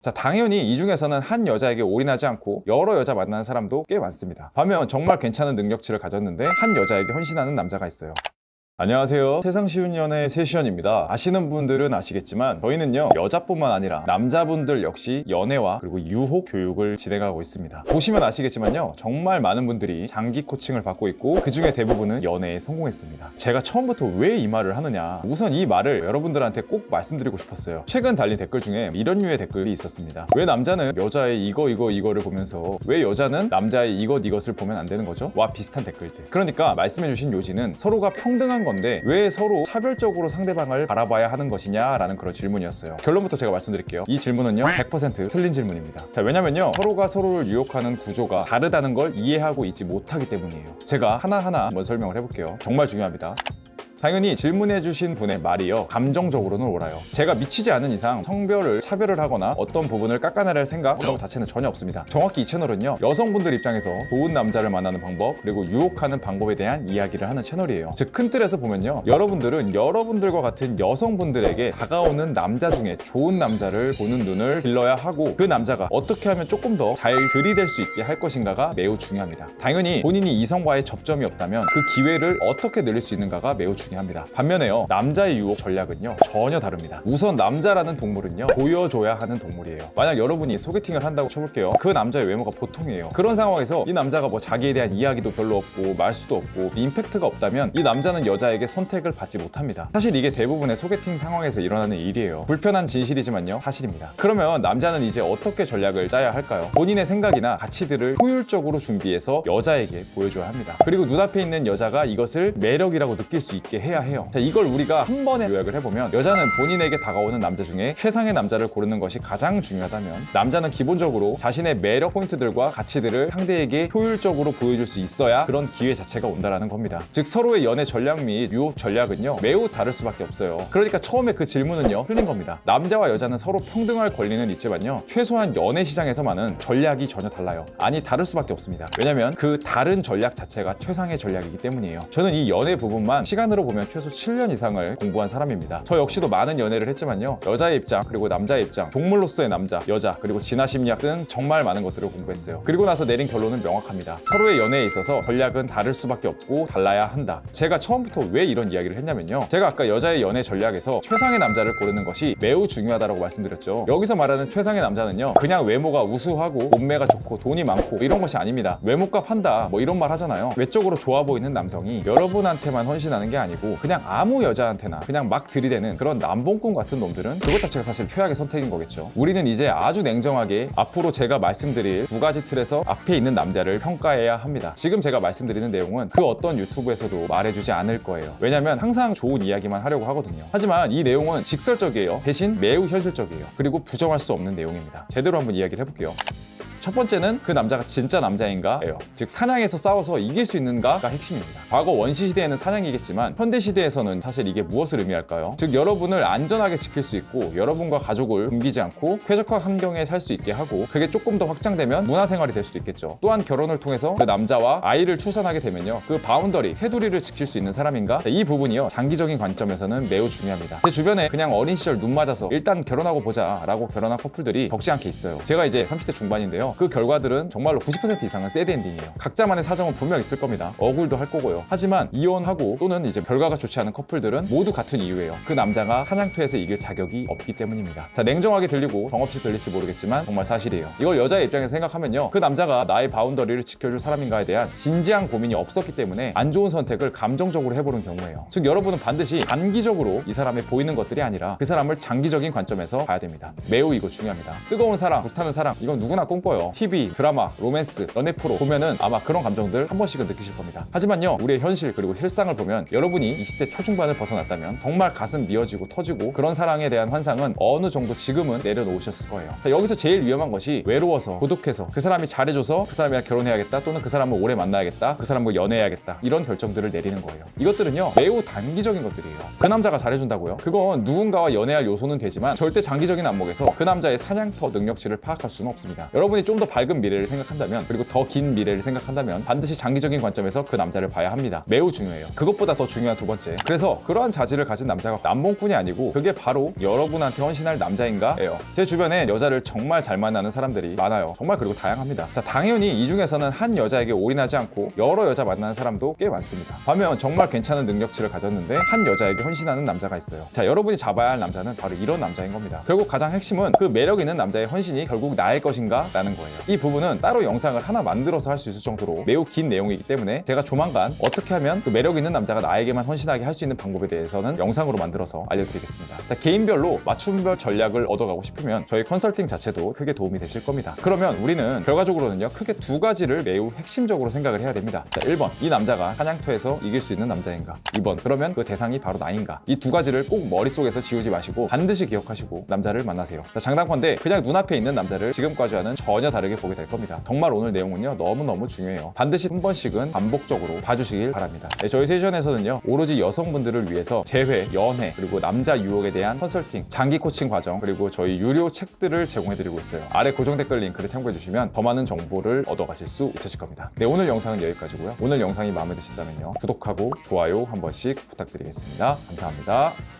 자, 당연히 이 중에서는 한 여자에게 올인하지 않고 여러 여자 만나는 사람도 꽤 많습니다. 반면 정말 괜찮은 능력치를 가졌는데 한 여자에게 헌신하는 남자가 있어요. 안녕하세요. 세상 쉬운 연애 세시연입니다. 아시는 분들은 아시겠지만 저희는요, 여자뿐만 아니라 남자분들 역시 연애와 그리고 유혹 교육을 진행하고 있습니다. 보시면 아시겠지만요, 정말 많은 분들이 장기 코칭을 받고 있고 그 중에 대부분은 연애에 성공했습니다. 제가 처음부터 왜 이 말을 하느냐, 우선 이 말을 여러분들한테 꼭 말씀드리고 싶었어요. 최근 달린 댓글 중에 이런 류의 댓글이 있었습니다. 왜 남자는 여자의 이거를 보면서 왜 여자는 남자의 이것을 보면 안 되는 거죠? 와 비슷한 댓글들. 그러니까 말씀해주신 요지는 서로가 평등한 건데 왜 서로 차별적으로 상대방을 바라봐야 하는 것이냐라는 그런 질문이었어요. 결론부터 제가 말씀드릴게요. 이 질문은요 100% 틀린 질문입니다. 자, 왜냐면요, 서로가 서로를 유혹하는 구조가 다르다는 걸 이해하고 있지 못하기 때문이에요. 제가 하나하나 한번 설명을 해볼게요. 정말 중요합니다. 당연히 질문해주신 분의 말이요, 감정적으로는 옳아요. 제가 미치지 않은 이상 성별을 차별을 하거나 어떤 부분을 깎아내릴 생각 그런 것 자체는 전혀 없습니다. 정확히 이 채널은요, 여성분들 입장에서 좋은 남자를 만나는 방법 그리고 유혹하는 방법에 대한 이야기를 하는 채널이에요. 즉 큰 틀에서 보면요, 여러분들은 여러분들과 같은 여성분들에게 다가오는 남자 중에 좋은 남자를 보는 눈을 길러야 하고 그 남자가 어떻게 하면 조금 더 잘 들이댈 수 있게 할 것인가가 매우 중요합니다. 당연히 본인이 이성과의 접점이 없다면 그 기회를 어떻게 늘릴 수 있는가가 매우 중요합니다. 반면에요, 남자의 유혹 전략은요 전혀 다릅니다. 우선 남자라는 동물은요 보여줘야 하는 동물이에요. 만약 여러분이 소개팅을 한다고 쳐볼게요. 그 남자의 외모가 보통이에요. 그런 상황에서 이 남자가 뭐 자기에 대한 이야기도 별로 없고 말수도 없고 임팩트가 없다면 이 남자는 여자에게 선택을 받지 못합니다. 사실 이게 대부분의 소개팅 상황에서 일어나는 일이에요. 불편한 진실이지만요 사실입니다. 그러면 남자는 이제 어떻게 전략을 짜야 할까요? 본인의 생각이나 가치들을 효율적으로 준비해서 여자에게 보여줘야 합니다. 그리고 눈앞에 있는 여자가 이것을 매력이라고 느낄 수 있게 해야 해요. 자, 이걸 우리가 한 번에 요약을 해보면, 여자는 본인에게 다가오는 남자 중에 최상의 남자를 고르는 것이 가장 중요하다면, 남자는 기본적으로 자신의 매력 포인트들과 가치들을 상대에게 효율적으로 보여줄 수 있어야 그런 기회 자체가 온다라는 겁니다. 즉 서로의 연애 전략 및 유혹 전략은요 매우 다를 수밖에 없어요. 그러니까 처음에 그 질문은요 틀린 겁니다. 남자와 여자는 서로 평등할 권리는 있지만요, 최소한 연애 시장에서만은 전략이 전혀 달라요. 아니, 다를 수밖에 없습니다. 왜냐면 그 다른 전략 자체가 최상의 전략이기 때문이에요. 저는 이 연애 부분만 시간으로 보면 최소 7년 이상을 공부한 사람입니다. 저 역시도 많은 연애를 했지만요, 여자의 입장 그리고 남자의 입장, 동물로서의 남자, 여자, 그리고 진화 심리학 등 정말 많은 것들을 공부했어요. 그리고 나서 내린 결론은 명확합니다. 서로의 연애에 있어서 전략은 다를 수밖에 없고 달라야 한다. 제가 처음부터 왜 이런 이야기를 했냐면요, 제가 아까 여자의 연애 전략에서 최상의 남자를 고르는 것이 매우 중요하다고 말씀드렸죠. 여기서 말하는 최상의 남자는요, 그냥 외모가 우수하고 몸매가 좋고 돈이 많고 이런 것이 아닙니다. 외모값 한다 뭐 이런 말 하잖아요. 외적으로 좋아 보이는 남성이 여러분한테만 헌신하는 게 아니고 그냥 아무 여자한테나 그냥 막 들이대는 그런 남봉꾼 같은 놈들은 그것 자체가 사실 최악의 선택인 거겠죠. 우리는 이제 아주 냉정하게 앞으로 제가 말씀드릴 두 가지 틀에서 앞에 있는 남자를 평가해야 합니다. 지금 제가 말씀드리는 내용은 그 어떤 유튜브에서도 말해주지 않을 거예요. 왜냐면 항상 좋은 이야기만 하려고 하거든요. 하지만 이 내용은 직설적이에요. 대신 매우 현실적이에요. 그리고 부정할 수 없는 내용입니다. 제대로 한번 이야기를 해볼게요. 첫 번째는 그 남자가 진짜 남자인가예요. 즉 사냥에서 싸워서 이길 수 있는가가 핵심입니다. 과거 원시 시대에는 사냥이겠지만 현대 시대에서는 사실 이게 무엇을 의미할까요? 즉 여러분을 안전하게 지킬 수 있고 여러분과 가족을 굶기지 않고 쾌적한 환경에 살 수 있게 하고, 그게 조금 더 확장되면 문화생활이 될 수도 있겠죠. 또한 결혼을 통해서 그 남자와 아이를 출산하게 되면요, 그 바운더리, 테두리를 지킬 수 있는 사람인가? 이 부분이요 장기적인 관점에서는 매우 중요합니다. 제 주변에 그냥 어린 시절 눈 맞아서 일단 결혼하고 보자 라고 결혼한 커플들이 적지 않게 있어요. 제가 이제 30대 중반인데요, 그 결과들은 정말로 90% 이상은 새드 엔딩이에요. 각자만의 사정은 분명 있을 겁니다. 억울도 할 거고요. 하지만 이혼하고 또는 이제 결과가 좋지 않은 커플들은 모두 같은 이유예요. 그 남자가 사냥터에서 이길 자격이 없기 때문입니다. 자, 냉정하게 들리고 정없이 들릴지 모르겠지만 정말 사실이에요. 이걸 여자의 입장에서 생각하면요, 그 남자가 나의 바운더리를 지켜줄 사람인가에 대한 진지한 고민이 없었기 때문에 안 좋은 선택을 감정적으로 해보는 경우예요. 즉 여러분은 반드시 단기적으로 이 사람의 보이는 것들이 아니라 그 사람을 장기적인 관점에서 봐야 됩니다. 매우 이거 중요합니다. 뜨거운 사랑, 불타는 사랑, 이건 누구나 꿈꿔요. TV, 드라마, 로맨스, 연애 프로 보면은 아마 그런 감정들 한 번씩은 느끼실 겁니다. 하지만요, 우리의 현실 그리고 실상을 보면 여러분이 20대 초중반을 벗어났다면 정말 가슴 미어지고 터지고 그런 사랑에 대한 환상은 어느 정도 지금은 내려놓으셨을 거예요. 자, 여기서 제일 위험한 것이 외로워서, 고독해서 그 사람이 잘해줘서 그 사람이랑 결혼해야겠다, 또는 그 사람을 오래 만나야겠다, 그 사람과 연애해야겠다, 이런 결정들을 내리는 거예요. 이것들은요 매우 단기적인 것들이에요. 그 남자가 잘해준다고요? 그건 누군가와 연애할 요소는 되지만 절대 장기적인 안목에서 그 남자의 사냥터 능력치를 파악할 수는 없습니다. 여러분이 좀 더 밝은 미래를 생각한다면, 그리고 더 긴 미래를 생각한다면 반드시 장기적인 관점에서 그 남자를 봐야 합니다. 매우 중요해요. 그것보다 더 중요한 두 번째, 그래서 그러한 자질을 가진 남자가 남봉꾼이 아니고 그게 바로 여러분한테 헌신할 남자인가예요. 제 주변에 여자를 정말 잘 만나는 사람들이 많아요. 정말. 그리고 다양합니다. 자, 당연히 이 중에서는 한 여자에게 올인하지 않고 여러 여자 만나는 사람도 꽤 많습니다. 반면 정말 괜찮은 능력치를 가졌는데 한 여자에게 헌신하는 남자가 있어요. 자, 여러분이 잡아야 할 남자는 바로 이런 남자인 겁니다. 결국 가장 핵심은 그 매력 있는 남자의 헌신이 결국 나일 것인가 라는 거예요. 이 부분은 따로 영상을 하나 만들어서 할 수 있을 정도로 매우 긴 내용이기 때문에 제가 조만간 어떻게 하면 그 매력 있는 남자가 나에게만 헌신하게 할 수 있는 방법에 대해서는 영상으로 만들어서 알려드리겠습니다. 자, 개인별로 맞춤별 전략을 얻어가고 싶으면 저희 컨설팅 자체도 크게 도움이 되실 겁니다. 그러면 우리는 결과적으로는요, 크게 두 가지를 매우 핵심적으로 생각을 해야 됩니다. 자, 1번, 이 남자가 사냥터에서 이길 수 있는 남자인가? 2번, 그러면 그 대상이 바로 나인가? 이 두 가지를 꼭 머릿속에서 지우지 마시고 반드시 기억하시고 남자를 만나세요. 자, 장단컨대 그냥 눈앞에 있는 남자를 지금까지와는 전혀 다르게 보게 될 겁니다. 정말 오늘 내용은요, 너무너무 중요해요. 반드시 한 번씩은 반복적으로 봐주시길 바랍니다. 네, 저희 세션에서는요, 오로지 여성분들을 위해서 재회, 연애, 그리고 남자 유혹에 대한 컨설팅, 장기 코칭 과정, 그리고 저희 유료 책들을 제공해드리고 있어요. 아래 고정 댓글 링크를 참고해주시면 더 많은 정보를 얻어가실 수 있으실 겁니다. 네, 오늘 영상은 여기까지고요. 오늘 영상이 마음에 드신다면요, 구독하고 좋아요 한 번씩 부탁드리겠습니다. 감사합니다.